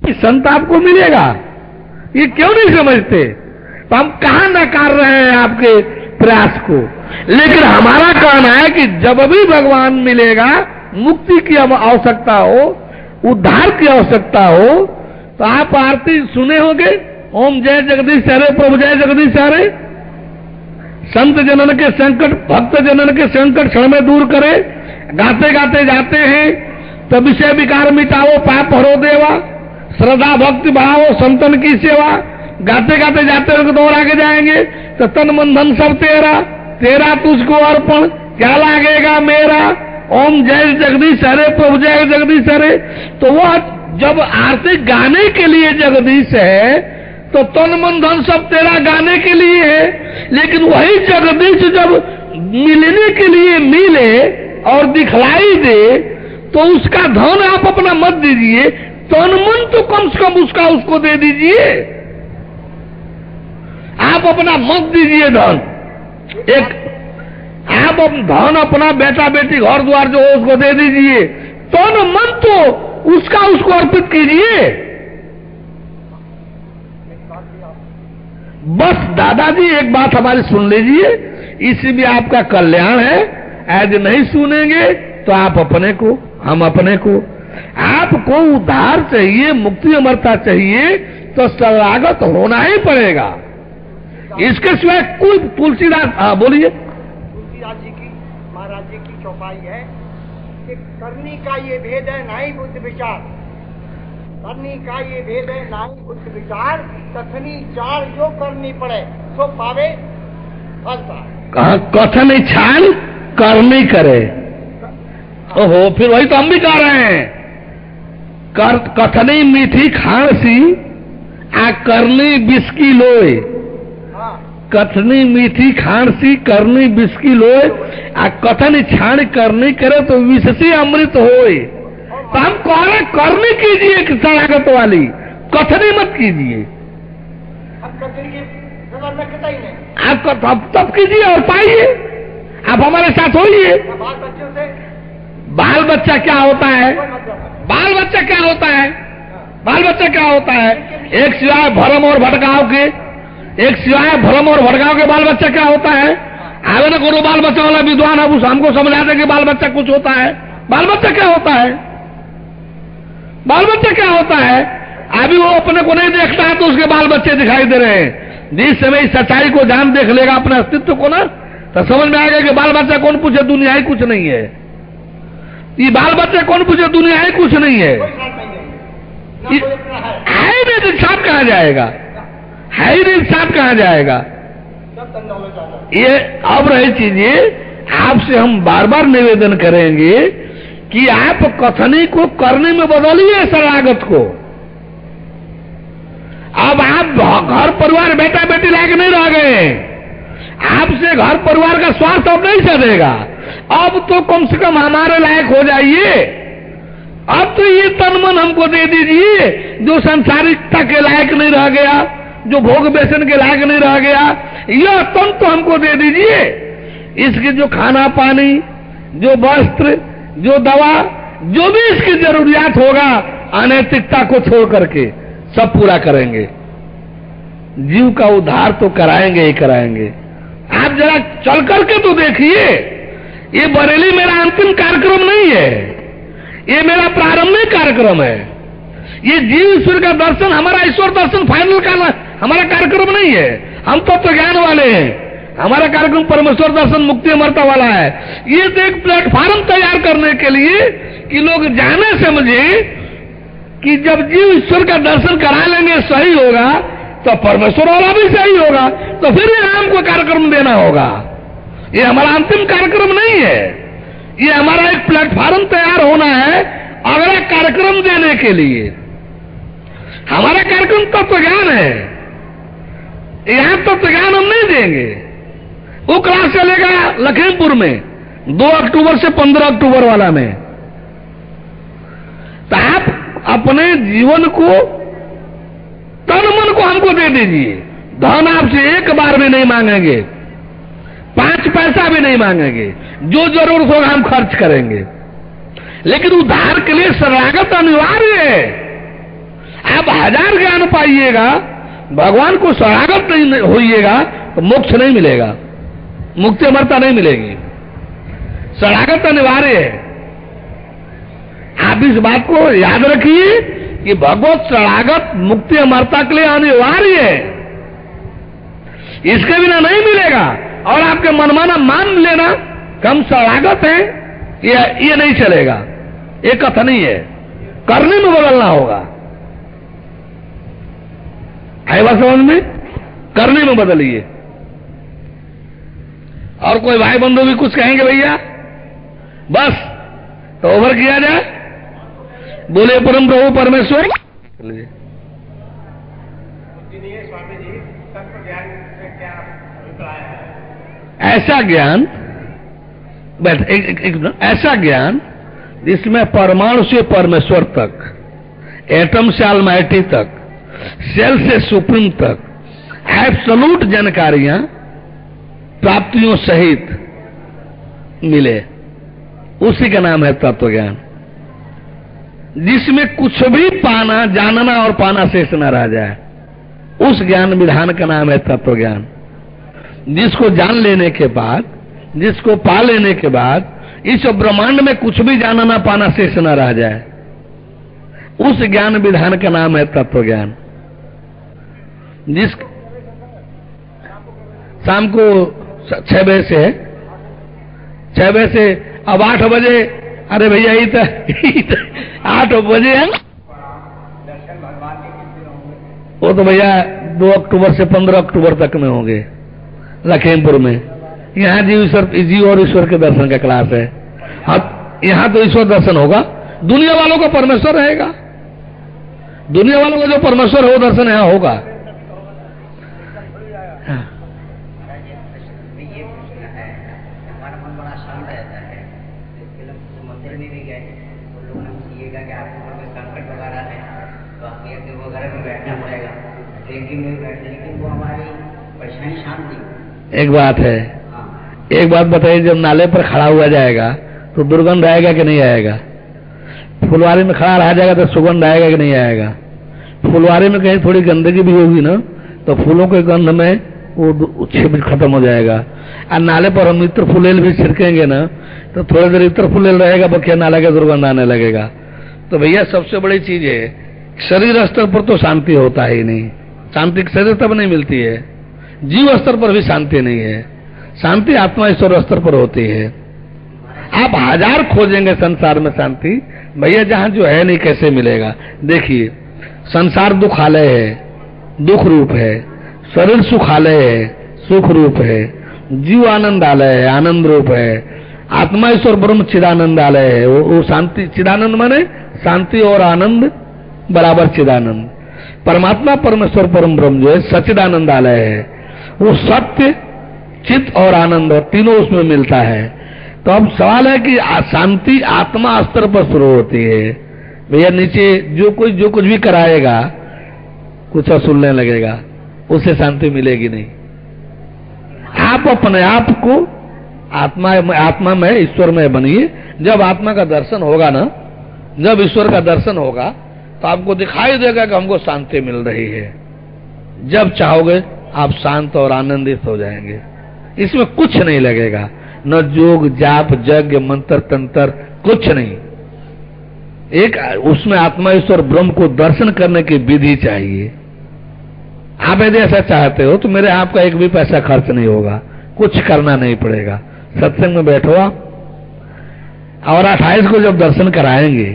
संत आपको मिलेगा, ये क्यों नहीं समझते? तो हम कहां नकार रहे हैं आपके प्रयास को। लेकिन हमारा कहना है कि जब भी भगवान मिलेगा, मुक्ति की आवश्यकता हो, उद्धार की आवश्यकता हो, तो आप आरती सुने होंगे, ओम जय जगदीश हरे प्रभु जय जगदीश हरे। संत जनन के संकट, भक्त जनन के संकट क्षण में दूर करे, गाते गाते जाते हैं। तो विषय विकार मिटाओ पाप हरो देवा, श्रद्धा भक्ति बढ़ाओ संतन की सेवा। गाते गाते जाते हैं तो और आगे जाएंगे, तो तन मन धन सब तेरा, तेरा तुझको अर्पण, क्या लागेगा मेरा। ओम जय जगदीश हरे प्रभु जय जगदीश हरे। तो वह जब आरती गाने के लिए जगदीश है, तो तन मन धन सब तेरा गाने के लिए है। लेकिन वही जगदीश जब मिलने के लिए मिले और दिखलाई दे, तो उसका धन आप अपना मत दीजिए, तन मन तो कम से कम उसको दे दीजिए। आप अपना मत दीजिए धन, एक आप धन अपना बेटा बेटी घर द्वार जो हो उसको दे दीजिए, तन मन तो उसको अर्पित कीजिए। बस दादाजी एक बात हमारी सुन लीजिए, इसी में आपका कल्याण है। यदि नहीं सुनेंगे तो आप अपने को, हम अपने को। आपको उद्धार चाहिए, मुक्ति अमरता चाहिए, तो शरणागत होना ही पड़ेगा। इसके सिवाय कोई तुलसीदास बोलिए। तुलसीदास जी की, महाराज जी की चौपाई है कि करनी का ये भेद है नाई बुद्ध विचार, करनी का ये भेद है नाई बुद्ध विचार, कथनी चार जो करनी पड़े सो पावे फलता। कथनी छान करनी करे। ओहो, फिर वही तो हम भी कह रहे हैं। कथनी मीठी खांसी आ करनी बिस्की लोए। कथनी मीठी खांसी करनी बिस्की लोए आ कथन छान करनी करे तो विषसी अमृत होए। तो हम कह रहे करनी कीजिए शरणागत वाली, कथनी मत कीजिए। आप तब कीजिए और पाइए, आप हमारे साथ होइए। बाल बच्चा क्या होता है? बाल बच्चा क्या होता है? बाल बच्चा क्या होता है? एक सिवाय भ्रम और भटकाव के, एक सिवाय भ्रम और भटकाव के बाल बच्चा क्या होता है? आगे न करो बाल बच्चा वाला विद्वान, अब हमको समझा दे कि बाल बच्चा कुछ होता है। बाल बच्चा क्या होता है? बाल बच्चा क्या होता है? अभी वो अपने को नहीं देखता है तो उसके बाल बच्चे दिखाई दे रहे हैं। जिस समय इस सच्चाई को जान देख लेगा अपने अस्तित्व को ना, तो समझ में आएगा कि बाल बच्चा कौन पूछे, दुनिया ही कुछ नहीं है। ये बाल बच्चा कौन पूछे, दुनिया ही कुछ नहीं है। है नहीं तो साथ कहां जाएगा? है ही नहीं, साथ कहां जाएगा? ये अब रही चीजें, आपसे हम बार बार निवेदन करेंगे कि आप कथनी को करने में बदलिए शरणागत को। अब आप घर परिवार बेटा बेटी लायक नहीं रह गए, आपसे घर परिवार का स्वार्थ अब नहीं चलेगा। अब तो कम से कम हमारे लायक हो जाइए। अब तो ये तन मन हमको दे दीजिए, जो संसारिकता के लायक नहीं रह गया, जो भोग व्यसन के लायक नहीं रह गया, यह तन तो हमको दे दीजिए। इसके जो खाना पानी, जो वस्त्र, जो दवा, जो भी इसकी जरूरियात होगा, अनैतिकता को छोड़ करके सब पूरा करेंगे। जीव का उद्धार तो कराएंगे ही कराएंगे। आप जरा चल करके तो देखिए, ये बरेली मेरा अंतिम कार्यक्रम नहीं है, ये मेरा प्रारंभिक कार्यक्रम है। ये जीव ईश्वर का दर्शन, हमारा ईश्वर दर्शन फाइनल का हमारा कार्यक्रम नहीं है। हम तो ज्ञान वाले हैं, हमारा कार्यक्रम परमेश्वर दर्शन मुक्ति अमरता वाला है। ये तो एक प्लेटफॉर्म तैयार करने के लिए कि लोग जाने समझे कि जब जीव ईश्वर का दर्शन करा लेंगे सही होगा, तो परमेश्वर वाला भी सही होगा, तो फिर ये हमको कार्यक्रम देना होगा। ये हमारा अंतिम कार्यक्रम नहीं है, ये हमारा एक प्लेटफॉर्म तैयार होना है अगला कार्यक्रम देने के लिए। हमारा कार्यक्रम तत्व ज्ञान है, यहां तत्व ज्ञान हम नहीं देंगे। वो क्लास चलेगा लखीमपुर में 2 अक्टूबर से 15 अक्टूबर वाला में। तो आप अपने जीवन को, तन मन को हमको दे दीजिए। धन आपसे एक बार भी नहीं मांगेंगे, 5 पैसा भी नहीं मांगेंगे, जो जरूरत होगा हम खर्च करेंगे। लेकिन उद्धार के लिए शरणागत अनिवार्य है। 1000 ज्ञान पाइएगा, भगवान को शरणागत नहीं होइएगा तो मोक्ष नहीं मिलेगा, मुक्ति अमरता नहीं मिलेगी। शरणागत अनिवार्य है। आप इस बात को याद रखिए कि भगवत शरणागत मुक्ति अमरता के लिए अनिवार्य है, इसके बिना नहीं मिलेगा। और आपके मनमाना मान लेना कि हम शरणागत हैं, ये नहीं चलेगा, ये कथन नहीं है, करने में बदलना होगा। आई बात समझ में? करने में बदलिए। और कोई भाई बंधु भी कुछ कहेंगे भैया? बस तो ओवर किया जाए। बोले परम प्रभु परमेश्वर। स्वामी जी, तत्व ज्ञान से क्या अभिप्राय है? ऐसा ज्ञान, ऐसा ज्ञान जिसमें परमाणु से परमेश्वर तक, एटम से ऑलमाइटी तक, सेल से सुप्रीम तक एब्सोल्यूट जानकारियां प्राप्तियों सहित मिले, उसी का नाम है तत्व ज्ञान। जिसमें कुछ भी पाना, जानना और पाना शेष न रह जाए, उस ज्ञान विधान का नाम है तत्व ज्ञान। जिसको जान लेने के बाद, जिसको पा लेने के बाद इस ब्रह्मांड में कुछ भी जानना पाना शेष न रह जाए, उस ज्ञान विधान का नाम है तत्व ज्ञान। जिस शाम को 6 बजे से है, 6 बजे से अब 8 बजे, अरे भैया ये तो 8 बजे है। दर्शन भगवान के कितने होंगे? वो तो भैया 2 अक्टूबर से 15 अक्टूबर तक में होंगे लखीमपुर में। यहाँ जीव और ईश्वर के दर्शन का क्लास है। हाँ, यहाँ तो ईश्वर दर्शन होगा, दुनिया वालों का परमेश्वर रहेगा। दुनिया वालों का जो परमेश्वर है वो दर्शन यहाँ होगा। हाँ। मंदिर में भी गए तो लोगों ने पूछिएगा कि आपके ऊपर में संकट वगैरह है तो आप ये वगैरह में बैठना पड़ेगा, लेकिन वो हमारी परेशानी शांति। एक बात है, एक बात बताइए, जब नाले पर खड़ा हुआ जाएगा तो दुर्गंध आएगा कि नहीं आएगा? फुलवारी में खड़ा रह जाएगा तो सुगंध आएगा कि नहीं आएगा? फुलवारी में कहीं थोड़ी गंदगी भी होगी ना तो फूलों के गंध में वो छिप खत्म हो जाएगा। और नाले पर हम इत्र फुलेल भी छिड़केंगे ना तो थोड़ी देर इत्र फुलेल रहेगा, बकिया नाले का दुर्गंध आने लगेगा। तो भैया सबसे बड़ी चीज है, शरीर स्तर पर तो शांति होता ही नहीं, शांति शरीर तब नहीं मिलती है, जीव स्तर पर भी शांति नहीं है। शांति आत्मा ईश्वर स्तर पर होती है। आप 1000 खोजेंगे संसार में शांति, भैया जहां जो है नहीं कैसे मिलेगा? देखिए, संसार दुखालय है, दुख रूप है, शरीर सुखालय है, सुख रूप है, जीव आनंदालय है, आनंद रूप है, आत्मा ईश्वर ब्रह्म चिदानंदालय है। वो शांति, चिदानंद माने शांति और आनंद बराबर चिदानंद। परमात्मा परमेश्वर परम ब्रह्म जो है सच्चिदानंदालय है, वो सत्य चित्त और आनंद और तीनों उसमें मिलता है। तो अब सवाल है कि शांति आत्मा स्तर पर शुरू होती है। भैया नीचे जो कुछ भी कराएगा कुछ सुनने लगेगा, उससे शांति मिलेगी नहीं। आप अपने आप को आत्मा में ईश्वर में बनिए। जब आत्मा का दर्शन होगा ना, जब ईश्वर का दर्शन होगा तो आपको दिखाई देगा कि हमको शांति मिल रही है। जब चाहोगे आप शांत और आनंदित हो जाएंगे, इसमें कुछ नहीं लगेगा, न जोग जाप यज्ञ मंत्र तंत्र कुछ नहीं। एक उसमें आत्मा ईश्वर ब्रह्म को दर्शन करने की विधि चाहिए। आप यदि ऐसा चाहते हो तो मेरे आपका एक भी पैसा खर्च नहीं होगा, कुछ करना नहीं पड़ेगा। सत्संग में बैठो आप, और 28 को जब दर्शन कराएंगे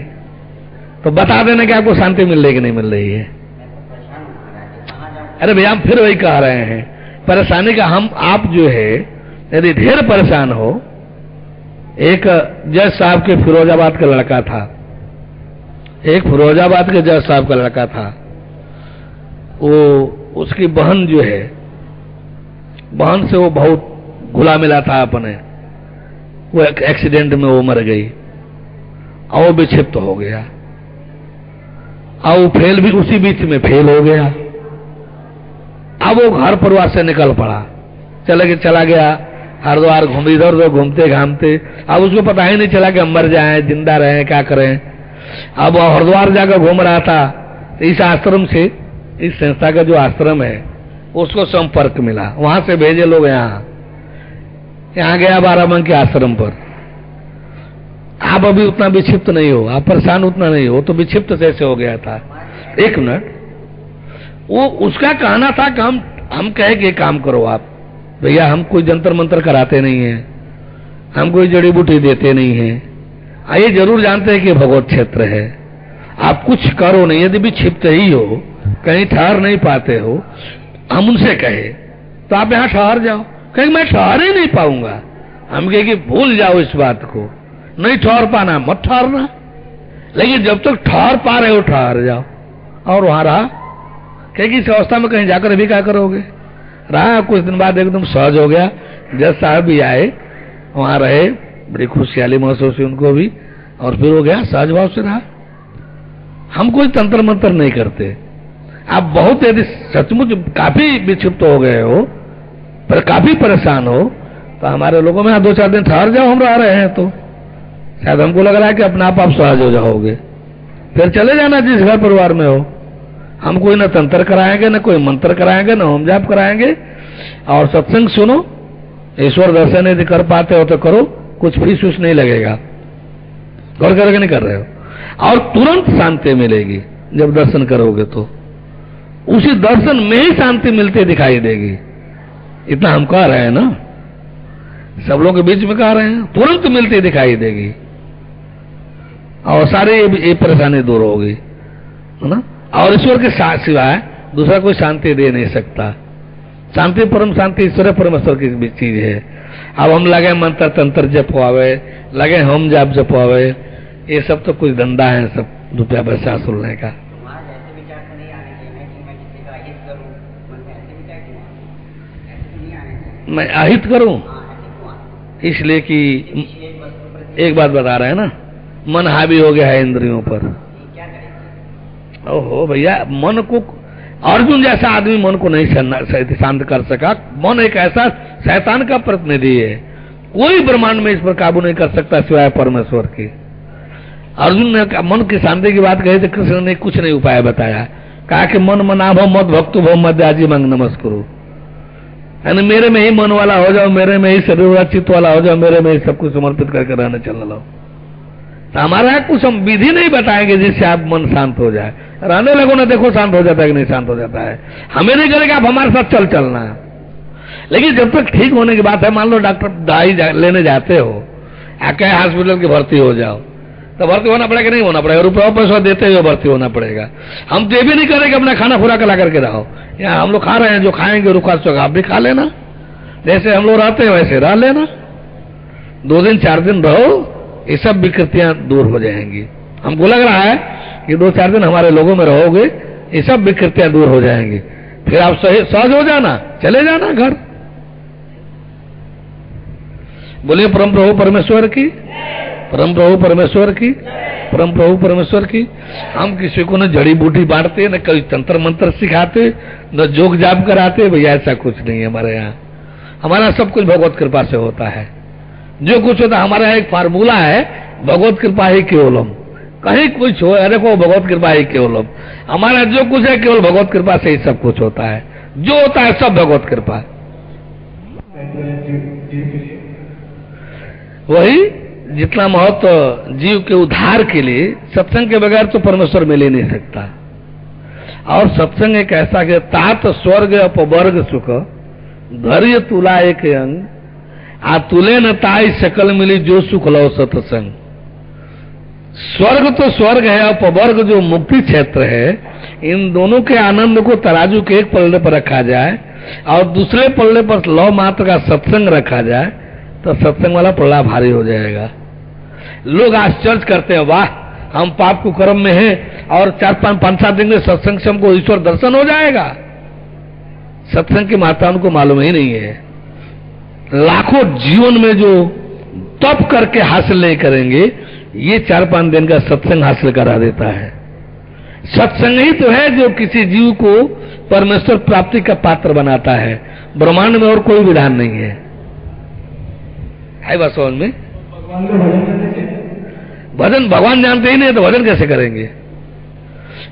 तो बता देना कि आपको शांति मिल रही कि नहीं मिल रही है। अरे भैया हम फिर वही कह रहे हैं, परेशानी का आप जो है यदि ढेर परेशान हो। एक जज साहब के फिरोजाबाद का लड़का था, एक फिरोजाबाद के जज साहब का लड़का था। वो उसकी बहन जो है, बहन से वो बहुत घुला मिला था अपने, वो एक एक्सीडेंट में वो मर गई और वो विक्षिप्त हो गया, और वो फेल भी उसी बीच में फेल हो गया। अब वो घर परिवार से निकल पड़ा, चला गया हरिद्वार, इधर उधर घूमते घामते। अब उसको पता ही नहीं चला कि हम मर जाएं जिंदा रहें क्या करें। अब वो हरिद्वार जाकर घूम रहा था तो इस आश्रम से, इस संस्था का जो आश्रम है उसको संपर्क मिला, वहां से भेजे लोग यहाँ गया बाराबंकी आश्रम पर। आप अभी उतना विक्षिप्त नहीं हो, आप परेशान उतना नहीं हो, तो विक्षिप्त जैसे हो गया था। एक मिनट, वो उसका कहना था कि हम कहे कि काम करो आप भैया, हम कोई जंतर मंतर कराते नहीं है, हम कोई जड़ी बूटी देते नहीं है, ये जरूर जानते हैं कि भगवत क्षेत्र है, आप कुछ करो नहीं, यदि भी क्षिप्त ही हो, कहीं ठहर नहीं पाते हो, हम उनसे कहे तो आप यहाँ ठहर जाओ। कहीं मैं ठहर ही नहीं पाऊंगा, हम कहे कि भूल जाओ इस बात को, नहीं ठहर पाना मत ठहरना, लेकिन जब तक ठहर पा रहे हो ठहर जाओ। और वहां रहा, कहेगी इस अवस्था में कहीं जाकर अभी क्या करोगे, रहा कुछ दिन बाद एकदम सहज हो गया। जज साहब भी आए, वहां रहे, बड़ी खुशहाली महसूस हुई उनको भी, और फिर हो गया, सहज भाव से रहा। हम कोई तंत्र मंत्र नहीं करते। आप बहुत यदि सचमुच काफी विक्षिप्त हो गए हो, पर काफी परेशान हो, तो हमारे लोगों में 2-4 दिन ठहर जाओ, हम रह रहे हैं तो शायद हमको लग रहा है कि अपने आप सहज हो जाओगे, फिर चले जाना जिस घर परिवार में हो। हम कोई न तंत्र कराएंगे, न कोई मंत्र कराएंगे, न होम जाप कराएंगे, और सत्संग सुनो, ईश्वर दर्शन यदि कर पाते हो तो करो, कुछ फीस उस नहीं लगेगा, गौर करके नहीं कर रहे हो, और तुरंत शांति मिलेगी जब दर्शन करोगे, तो उसी दर्शन में ही शांति मिलती दिखाई देगी। इतना हम कह रहे हैं ना, सब लोग के बीच में कह रहे हैं, तुरंत मिलती दिखाई देगी और सारी ये परेशानी दूर होगी, है ना। और ईश्वर के साथ सिवाय दूसरा कोई शांति दे नहीं सकता। शांति, परम शांति ईश्वर परमेश्वर की चीज है। अब हम लगे मंत्र तंत्र जपवावे, लगे होम जाप जपवावे, ये सब तो कुछ धंधा है, सब रुपया पैसा सुनने का। मैं अहित करूं इसलिए कि एक बात बता रहे हैं ना, मन हावी हो गया है इंद्रियों पर। ओहो भैया, मन को, अर्जुन जैसा आदमी मन को नहीं शांत कर सका। मन एक ऐसा शैतान का प्रतिनिधि है, कोई ब्रह्मांड में इस पर काबू नहीं कर सकता सिवाय परमेश्वर के। अर्जुन ने मन की शांति की बात कही तो कृष्ण ने कुछ नहीं उपाय बताया, कहा कि मन मना भो मत भक्तु भो मत आजी मंग नमस्कुरु, यानी मेरे में ही मन वाला हो जाओ, मेरे में ही शरीर वाला चित्त वाला हो जाओ, मेरे में ही सब कुछ समर्पित करके रहने चलने लो। तो हमारा कुछ हम विधि नहीं बताएंगे जिससे आप मन शांत हो जाए। रहने लगो ना, देखो शांत हो जाता है कि नहीं शांत हो जाता है। हमें नहीं करेगा आप हमारे साथ चलना है, लेकिन जब तक ठीक होने की बात है, मान लो डॉक्टर दवाई लेने जाते हो, आके हॉस्पिटल की भर्ती हो जाओ, तो भर्ती होना पड़ेगा नहीं होना पड़ेगा, रुपया पैसा देते हुए भर्ती होना पड़ेगा। हम तो ये भी नहीं करेंगे अपना खाना खुरा ला करके रहो, यहाँ हम लोग खा रहे हैं, जो खाएंगे रुखा चौका आप भी खा लेना, जैसे हम लोग रहते हैं वैसे रह लेना। 2 दिन 4 दिन रहो, ये सब विकृतियां दूर हो जाएंगी। हमको लग रहा है कि 2-4 दिन हमारे लोगों में रहोगे, ये सब विकृतियां दूर हो जाएंगी, फिर आप सहज हो जाना, चले जाना घर। बोलिए परम प्रभु परमेश्वर की, परम प्रभु परमेश्वर की, परम प्रभु परमेश्वर की। हम किसी को न जड़ी बूटी बांटते, न कोई तंत्र मंत्र सिखाते, न जोग जाप कराते, भैया ऐसा कुछ नहीं है हमारे यहाँ। हमारा सब कुछ भगवत कृपा से होता है, जो कुछ होता है हमारा एक फार्मूला है, भगवत कृपा ही केवलम। कहीं कुछ हो, अरे को भगवत कृपा ही केवलम, हमारा जो कुछ है केवल भगवत कृपा से ही सब कुछ होता है, जो होता है सब भगवत कृपा। वही जितना महत्व जीव के उद्धार के लिए, सत्संग के बगैर तो परमेश्वर मिल ही नहीं सकता। और सत्संग एक ऐसा कि तात स्वर्ग अपवर्ग सुख धैर्य तुला एक अंग, आ तुले न ताई सकल मिली जो सुख लो सत्संग। स्वर्ग तो स्वर्ग है, अपवर्ग जो मुक्ति क्षेत्र है, इन दोनों के आनंद को तराजू के एक पल्ले पर रखा जाए और दूसरे पल्ले पर लौ मात्र का सत्संग रखा जाए, तो सत्संग वाला पल्ला भारी हो जाएगा। लोग आश्चर्य करते हैं, वाह हम पाप को कर्म में हैं और 4-5-7 दिन में सत्संग से हमको ईश्वर दर्शन हो जाएगा। सत्संग की महत्ता उनको मालूम ही नहीं है। लाखों जीवन में जो तप करके हासिल नहीं करेंगे, ये 4-5 दिन का सत्संग हासिल करा देता है। सत्संग ही तो है जो किसी जीव को परमेश्वर प्राप्ति का पात्र बनाता है, ब्रह्मांड में और कोई विधान नहीं है। बात समझ में? भजन भगवान जानते ही नहीं तो भजन कैसे करेंगे?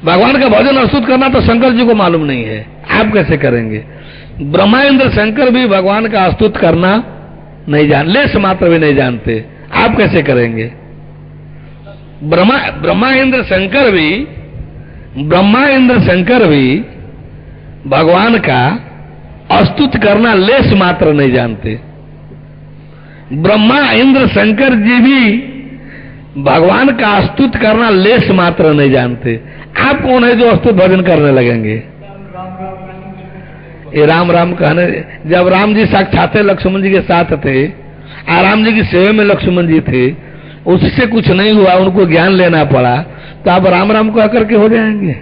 भगवान का भजन और स्तुति करना तो शंकर जी को मालूम नहीं है, आप कैसे करेंगे? ब्रह्मा इंद्र शंकर भी भगवान का स्तुति करना नहीं जान, लेस मात्र भी नहीं जानते, आप कैसे करेंगे? ब्रह्मा इंद्र शंकर भी भगवान का स्तुति करना लेस मात्र नहीं जानते। ब्रह्मा इंद्र शंकर जी भी भगवान का स्तुति करना लेस मात्र नहीं जानते, आप कौन है जो स्तुति भजन करने लगेंगे? ये राम राम कहने, जब राम जी साक्षात लक्ष्मण जी के साथ थे, राम जी की सेवा में लक्ष्मण जी थे, उससे कुछ नहीं हुआ, उनको ज्ञान लेना पड़ा, तो आप राम राम कह करके हो जाएंगे?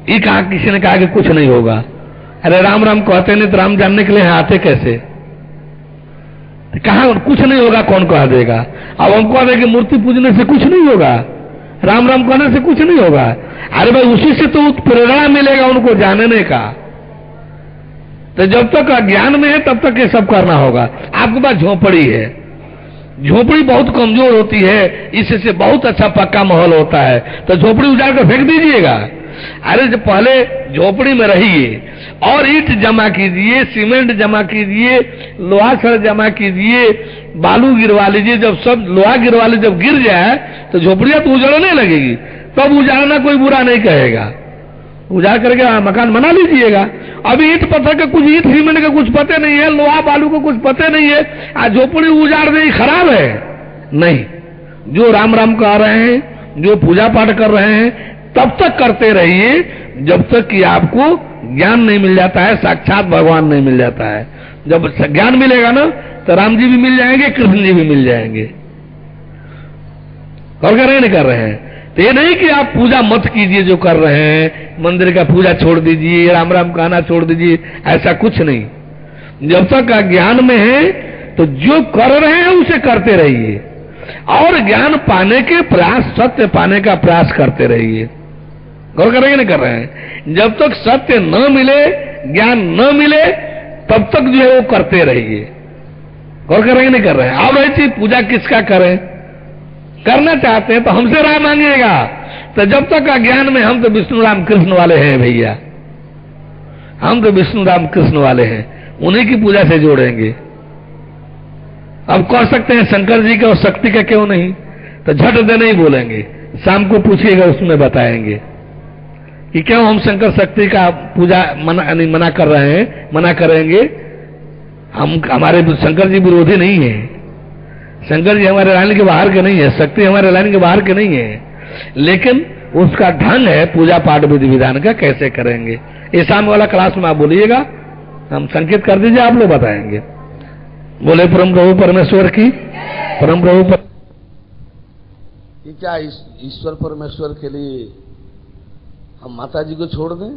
ये कहा, किसी ने कहा कि कुछ नहीं होगा। अरे राम राम कहते नहीं तो राम जानने के लिए आते कैसे? कहा कुछ नहीं होगा, कौन कह देगा? अब हम कह दें कि मूर्ति पूजने से कुछ नहीं होगा, राम राम कहने से कुछ नहीं होगा। अरे भाई उसी से तो प्रेरणा मिलेगा उनको जानने का। तो जब तक अज्ञान में है तब तक ये सब करना होगा। आपके पास झोपड़ी है, झोपड़ी बहुत कमजोर होती है, इससे बहुत अच्छा पक्का माहौल होता है, तो झोपड़ी उजाड़ कर फेंक दीजिएगा। अरे जब पहले झोपड़ी में रहिए और ईंट जमा कीजिए, सीमेंट जमा कीजिए, लोहा छड़ जमा कीजिए, बालू गिरवा लीजिए। जब सब लोहा गिरवा लीजिए, जब गिर जाए तो झोपड़ियां तो उजड़ने लगेगी, तब उजाड़ना कोई बुरा नहीं कहेगा। उजाड़ करके मकान बना लीजिएगा। अभी ईंट पत्थर का कुछ, ईंट सीमेंट का कुछ पते नहीं है, लोहा बालू को कुछ पते नहीं है, झोपड़ी उजाड़ दे खराब है? नहीं। जो राम राम कह रहे हैं, जो पूजा पाठ कर रहे हैं, तब तक करते रहिए जब तक कि आपको ज्ञान नहीं मिल जाता है, साक्षात भगवान नहीं मिल जाता है। जब ज्ञान मिलेगा ना तो राम जी भी मिल जाएंगे, कृष्ण जी भी मिल जाएंगे। और कर रहे नहीं कर रहे हैं? तो ये नहीं कि आप पूजा मत कीजिए जो कर रहे हैं, मंदिर का पूजा छोड़ दीजिए, राम राम कहना छोड़ दीजिए, ऐसा कुछ नहीं। जब तक ज्ञान में है तो जो कर रहे हैं उसे करते रहिए और ज्ञान पाने के प्रयास, सत्य पाने का प्रयास करते रहिए। गौर कर रहे हैं नहीं कर रहे हैं? जब तक सत्य न मिले, ज्ञान न मिले, तब तक जो है वो करते रहिए। गौर कर रहे हैं नहीं कर रहे हैं? अब ऐसी पूजा किसका करें? करना चाहते हैं तो हमसे राय मांगिएगा। तो जब तक अज्ञान में, हम तो विष्णु राम कृष्ण वाले हैं भैया, हम तो विष्णु राम कृष्ण वाले हैं, उन्हीं की पूजा से जोड़ेंगे। अब कह सकते हैं शंकर जी का और शक्ति का क्यों नहीं, तो झट दे नहीं बोलेंगे, शाम को पूछिएगा, उसमें बताएंगे कि क्यों हम शंकर शक्ति का पूजा मना कर रहे हैं, मना करेंगे। हम, हमारे शंकर जी विरोधी नहीं है, शंकर जी हमारे लाइन के बाहर के नहीं है, शक्ति हमारे लाइन के बाहर के नहीं है, लेकिन उसका ढंग है पूजा पाठ विधि विधान का, कैसे करेंगे। ये शाम वाला क्लास में आप बोलिएगा, हम संकेत कर दीजिए, आप लोग बताएंगे। बोले परम प्रभु परमेश्वर की, परम प्रभु कि क्या ईश्वर परमेश्वर के लिए हम माता जी को छोड़ दें,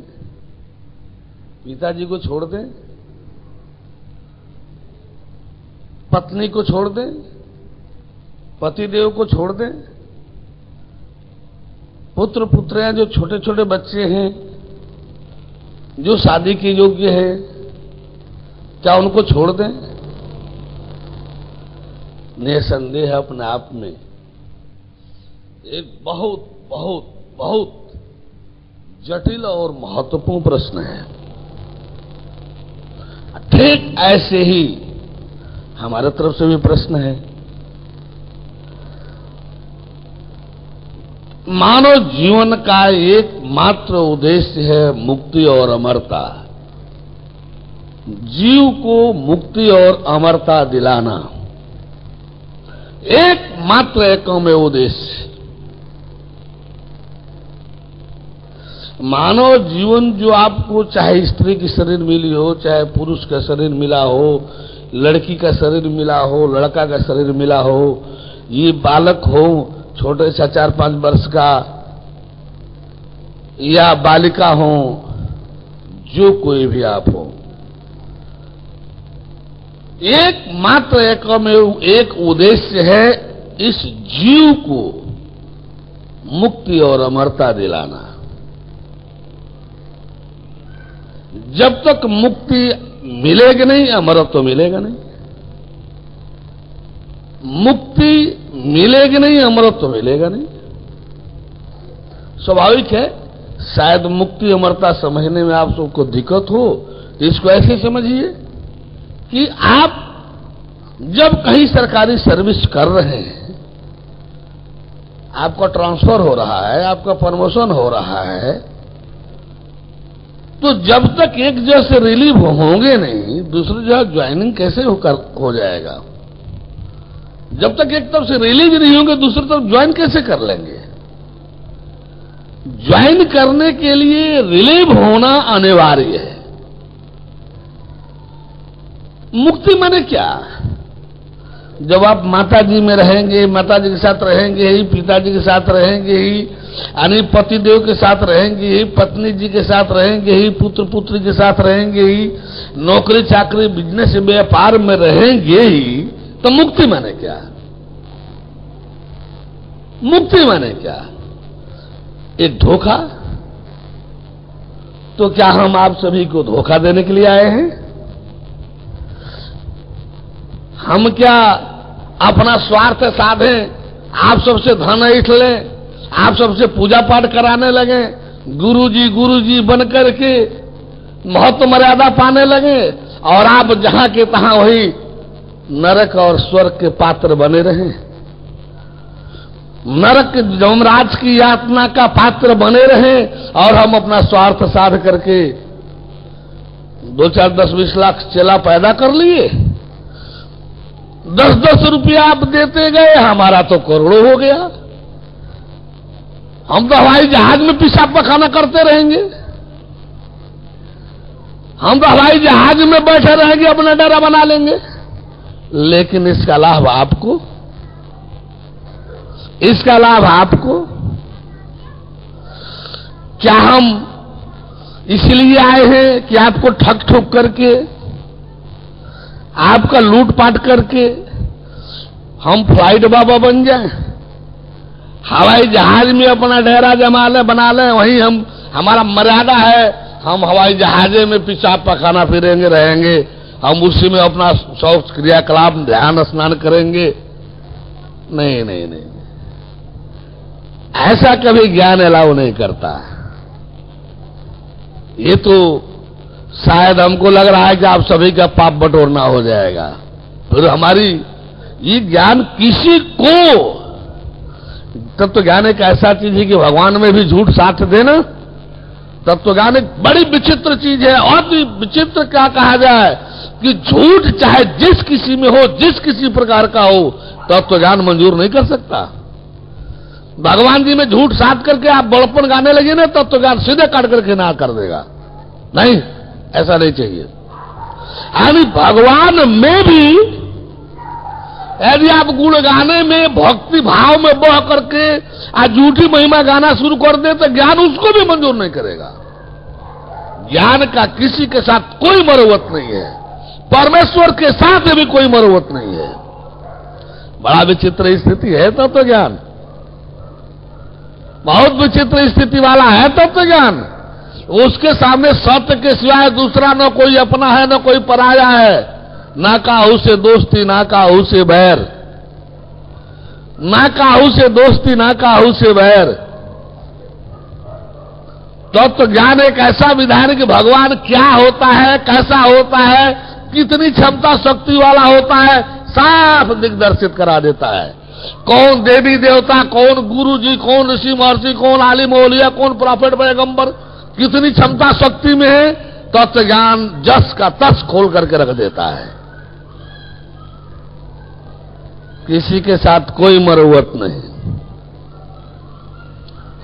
पिताजी को छोड़ दें, पत्नी को छोड़ दें, पतिदेव को छोड़ दें, पुत्र पुत्रियां जो छोटे छोटे बच्चे हैं जो शादी के योग्य है, क्या उनको छोड़ दें? निसंदेह अपने आप में एक बहुत बहुत बहुत जटिल और महत्वपूर्ण प्रश्न है। ठीक ऐसे ही हमारे तरफ से भी प्रश्न है। मानव जीवन का एकमात्र उद्देश्य है मुक्ति और अमरता। जीव को मुक्ति और अमरता दिलाना एकमात्र एकमेव उद्देश्य। मानव जीवन जो आपको, चाहे स्त्री की शरीर मिली हो, चाहे पुरुष का शरीर मिला हो, लड़की का शरीर मिला हो, लड़का का शरीर मिला हो, ये बालक हो छोटे सा 4-5 वर्ष का या बालिका हो, जो कोई भी आप हो, एकमात्र एकमेव एक उद्देश्य है इस जीव को मुक्ति और अमरता दिलाना। जब तक मुक्ति मिलेगी नहीं, अमरत्व तो मिलेगा नहीं। मुक्ति मिलेगी नहीं, अमरत्व तो मिलेगा नहीं। स्वाभाविक है, शायद मुक्ति अमरता समझने में आप सबको दिक्कत हो। इसको ऐसे समझिए कि आप जब कहीं सरकारी सर्विस कर रहे हैं, आपका ट्रांसफर हो रहा है, आपका प्रमोशन हो रहा है, तो जब तक एक जगह से रिलीव होंगे नहीं, दूसरी जगह ज्वाइनिंग कैसे हो जाएगा? जब तक एक तरफ से रिलीज नहीं होंगे, दूसरी तरफ ज्वाइन कैसे कर लेंगे? ज्वाइन करने के लिए रिलीव होना अनिवार्य है। मुक्ति माने क्या? जब आप माता जी में रहेंगे, माता जी के साथ रहेंगे ही, पिताजी के साथ रहेंगे ही, यानी पति देव के साथ रहेंगे ही, पत्नी जी के साथ रहेंगे ही, पुत्र पुत्री के साथ रहेंगे ही, नौकरी चाकरी बिजनेस व्यापार में रहेंगे ही, तो मुक्ति माने क्या? मुक्ति माने क्या? एक धोखा? तो क्या हम आप सभी को धोखा देने के लिए आए हैं? हम क्या अपना स्वार्थ साधें, आप सबसे धन ऐंठ लें, आप सबसे पूजा पाठ कराने लगे, गुरुजी बन करके महत्व मर्यादा पाने लगे, और आप जहां के तहां वही नरक और स्वर्ग के पात्र बने रहे, नरक यमराज की यातना का पात्र बने रहे, और हम अपना स्वार्थ साध करके 2, 4, 10, 20 लाख चेला पैदा कर लिए, 10-10 रुपया आप देते गए, हमारा तो करोड़ों हो गया। हम तो हवाई जहाज में पेशाब पखाना करते रहेंगे, हम तो हवाई जहाज में बैठे रहेंगे, अपना डेरा बना लेंगे, लेकिन इसका लाभ आपको, इसका लाभ आपको। क्या हम इसलिए आए हैं कि आपको ठग ठोक करके, आपका लूटपाट करके हम फ्लाइट बाबा बन जाएं, हवाई जहाज में अपना डेरा जमा लें, बना लें, वहीं हम, हमारा मर्यादा है, हम हवाई जहाजे में पेशाब पखाना फिरेंगे, रहेंगे, हम उसी में अपना शौच क्रियाकलाप ध्यान स्नान करेंगे? नहीं नहीं नहीं, ऐसा कभी ज्ञान अलाउ नहीं करता। ये तो शायद हमको लग रहा है कि आप सभी का पाप बटोरना हो जाएगा, फिर हमारी ये ज्ञान किसी को, तत्व ज्ञान एक ऐसा चीज है कि भगवान में भी झूठ साथ देना। तत्व ज्ञान एक बड़ी विचित्र चीज है, और भी विचित्र क्या कहा जाए कि झूठ चाहे जिस किसी में हो, जिस किसी प्रकार का हो, तत्व ज्ञान मंजूर नहीं कर सकता। भगवान जी में झूठ साथ करके आप बड़प्पन गाने लगे ना, तत्व ज्ञान सीधे काट करके ना कर देगा। नहीं, ऐसा नहीं चाहिए। यानी भगवान में भी यदि आप गुण गाने में, भक्ति भाव में बह करके आज झूठी महिमा गाना शुरू कर दे, तो ज्ञान उसको भी मंजूर नहीं करेगा। ज्ञान का किसी के साथ कोई मरोवत नहीं है, परमेश्वर के साथ भी कोई मरोवत नहीं है। बड़ा विचित्र स्थिति है तत्व ज्ञान, बहुत विचित्र स्थिति वाला है तत्व ज्ञान। उसके सामने सत्य के सिवाय दूसरा न कोई अपना है, न कोई पराया है। ना काहू से दोस्ती, ना काहू से बैर, ना काहू से दोस्ती, ना काहू से बैर। तत्व ज्ञान एक ऐसा विधान कि भगवान क्या होता है, कैसा होता है, कितनी क्षमता शक्ति वाला होता है, साफ दिग्दर्शित करा देता है। कौन देवी देवता, कौन गुरु जी, कौन ऋषि महर्षि, कौन आलिम औलिया, कौन प्रॉफिट पैगंबर, कितनी क्षमता शक्ति में है, तत्व ज्ञान जस का तस खोल करके रख देता है। किसी के साथ कोई मरवत नहीं,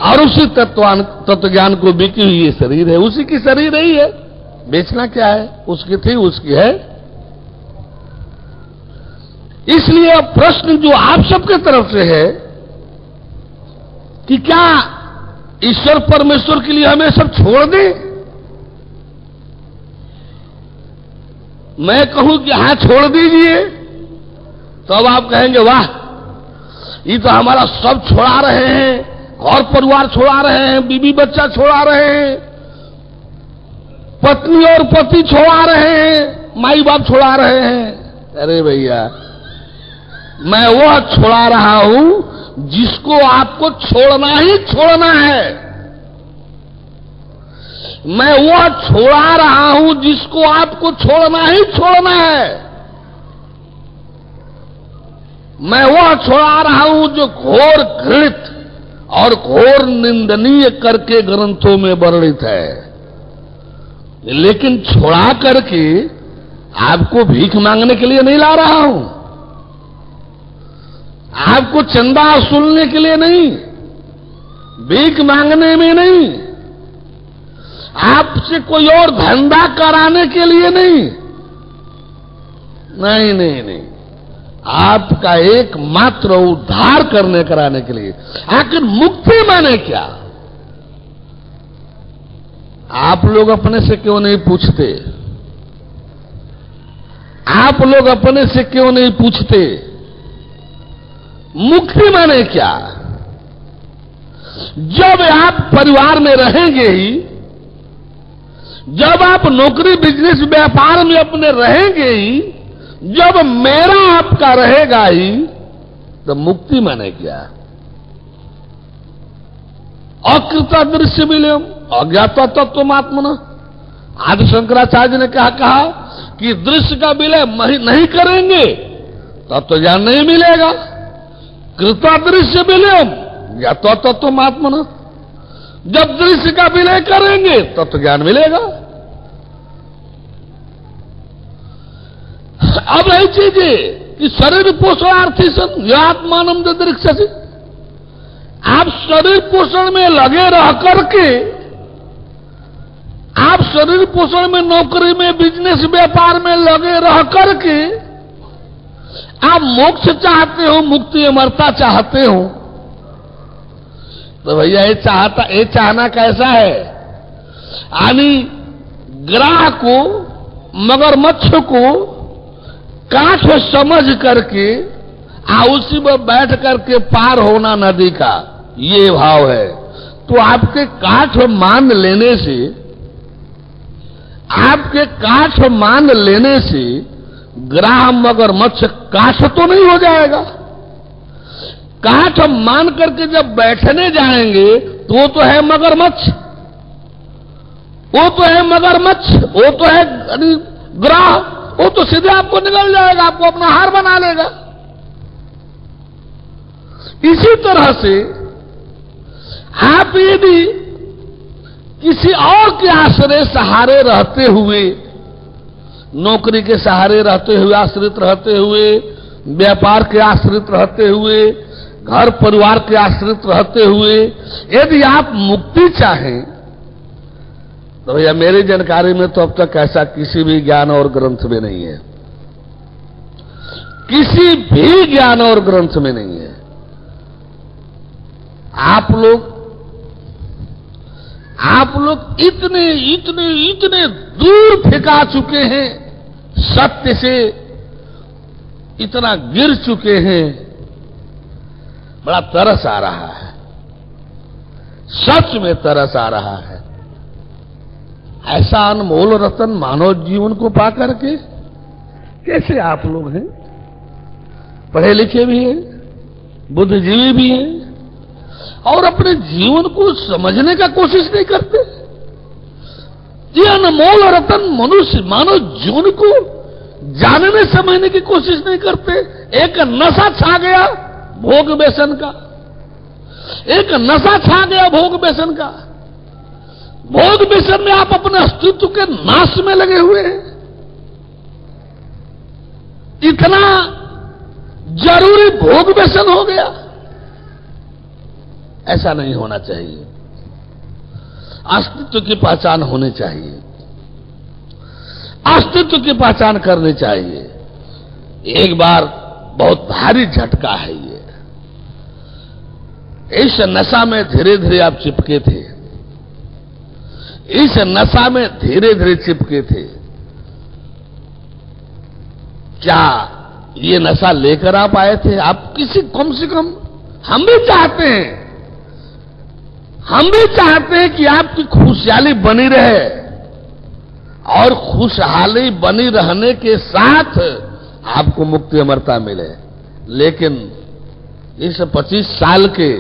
और उसी तत्व ज्ञान को बिकी हुई ये शरीर है, उसी की शरीर ही है, बेचना क्या है, उसकी थी उसकी है। इसलिए अब प्रश्न जो आप सबके तरफ से है कि क्या ईश्वर परमेश्वर के लिए हमें सब छोड़ दें? मैं कहूं कि हां छोड़ दीजिए, तो अब आप कहेंगे वाह, ये तो हमारा सब छोड़ा रहे हैं, घर परिवार छोड़ा रहे हैं, बीवी बच्चा छोड़ा रहे हैं, पत्नी और पति छोड़ा रहे हैं, माई बाप छोड़ा रहे हैं। अरे भैया, मैं वह छोड़ा रहा हूं जिसको आपको छोड़ना ही छोड़ना है। मैं वह छोड़ा रहा हूं जिसको आपको छोड़ना ही छोड़ना है। मैं वह छोड़ा रहा हूं जो घोर घृणित और घोर निंदनीय करके ग्रंथों में वर्णित है। लेकिन छोड़ा करके आपको भीख मांगने के लिए नहीं ला रहा हूं, आपको चंदा वसूलने के लिए नहीं, भीख मांगने में नहीं, आपसे कोई और धंधा कराने के लिए नहीं, नहीं नहीं नहीं, आपका एकमात्र उद्धार कराने के लिए। आखिर मुक्ति माने क्या? आप लोग अपने से क्यों नहीं पूछते? आप लोग अपने से क्यों नहीं पूछते मुक्ति माने क्या? जब आप परिवार में रहेंगे ही, जब आप नौकरी बिजनेस व्यापार में अपने रहेंगे ही, जब मेरा आपका रहेगा ही, तो मुक्ति माने क्या? अकृता दृश्य विलयम अज्ञाता तत्वमात्मना। आदि शंकराचार्य ने कहा कि दृश्य का विलय नहीं करेंगे तब ज्ञान नहीं मिलेगा। कृता दृश्य विलयम ज्ञाता तत्वमात्मना। जब दृश्य का विलय करेंगे तब ज्ञान मिलेगा। अब रही चीजें कि शरीर पोषणार्थी सन आत्मानम दृक्ष। आप शरीर पोषण में लगे रह करके, आप शरीर पोषण में, नौकरी में, बिजनेस व्यापार में लगे रह करके आप मोक्ष चाहते हो, मुक्ति अमरता चाहते हो, तो भैया ये चाहना कैसा है? यानी ग्राह को, मगरमच्छ को काठ समझ करके उसी में बैठ करके पार होना नदी का, ये भाव है। तो आपके काठ मान लेने से, आपके काठ मान लेने से ग्राह मगरमच्छ काठ तो नहीं हो जाएगा। काठ मान करके जब बैठने जाएंगे तो वो तो है मगरमच्छ, वो तो है मगरमच्छ, वो तो है ग्राह, वो तो सीधे आपको निकल जाएगा, आपको अपना हार बना लेगा। इसी तरह से आप यदि किसी और के आश्रय सहारे रहते हुए, नौकरी के सहारे रहते हुए, आश्रित रहते हुए, व्यापार के आश्रित रहते हुए, घर परिवार के आश्रित रहते हुए यदि आप मुक्ति चाहें, तो भैया मेरी जानकारी में तो अब तक ऐसा किसी भी ज्ञान और ग्रंथ में नहीं है, किसी भी ज्ञान और ग्रंथ में नहीं है। आप लोग इतने इतने इतने दूर फेंका चुके हैं, सत्य से इतना गिर चुके हैं, बड़ा तरस आ रहा है, सच में तरस आ रहा है। ऐसा अनमोल रतन मानव जीवन को पाकर के कैसे आप लोग हैं, पढ़े लिखे भी हैं, बुद्धिजीवी भी हैं, और अपने जीवन को समझने का कोशिश नहीं करते। ये अनमोल रतन मनुष्य मानव जीवन को जानने समझने की कोशिश नहीं करते। एक नशा छा गया भोग व्यसन का, एक नशा छा गया भोग व्यसन का। भोग व्यसन में आप अपने अस्तित्व के नाश में लगे हुए हैं। इतना जरूरी भोग व्यसन हो गया, ऐसा नहीं होना चाहिए। अस्तित्व की पहचान होनी चाहिए, अस्तित्व की पहचान करनी चाहिए। एक बार बहुत भारी झटका है ये, इस नशा में धीरे धीरे आप चिपके थे, इस नशा में धीरे धीरे चिपके थे। क्या ये नशा लेकर आप आए थे? आप किसी, कम से कम हम भी चाहते हैं, हम भी चाहते हैं कि आपकी खुशहाली बनी रहे, और खुशहाली बनी रहने के साथ आपको मुक्ति अमरता मिले। लेकिन इस 25 साल के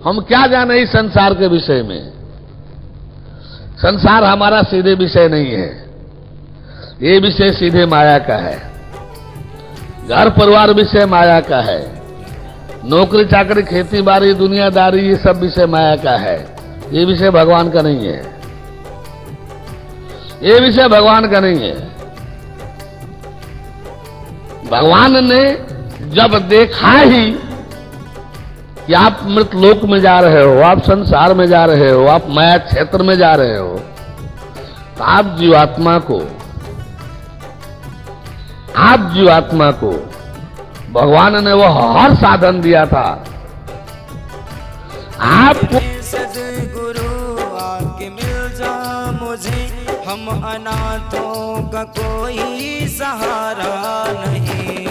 हम क्या जाने इस संसार के विषय में। संसार हमारा सीधे विषय नहीं है, ये विषय सीधे माया का है। घर परिवार विषय माया का है, नौकरी चाकरी खेती बाड़ी दुनियादारी ये सब विषय माया का है, ये विषय भगवान का नहीं है, ये विषय भगवान का नहीं है। भगवान ने जब देखा ही कि आप मृत लोक में जा रहे हो, आप संसार में जा रहे हो, आप माया क्षेत्र में जा रहे हो, तो आप जीवात्मा को भगवान ने वो हर साधन दिया था। आपको सद्गुरु आके मिल जा मुझे, हम अनाथों का कोई सहारा नहीं।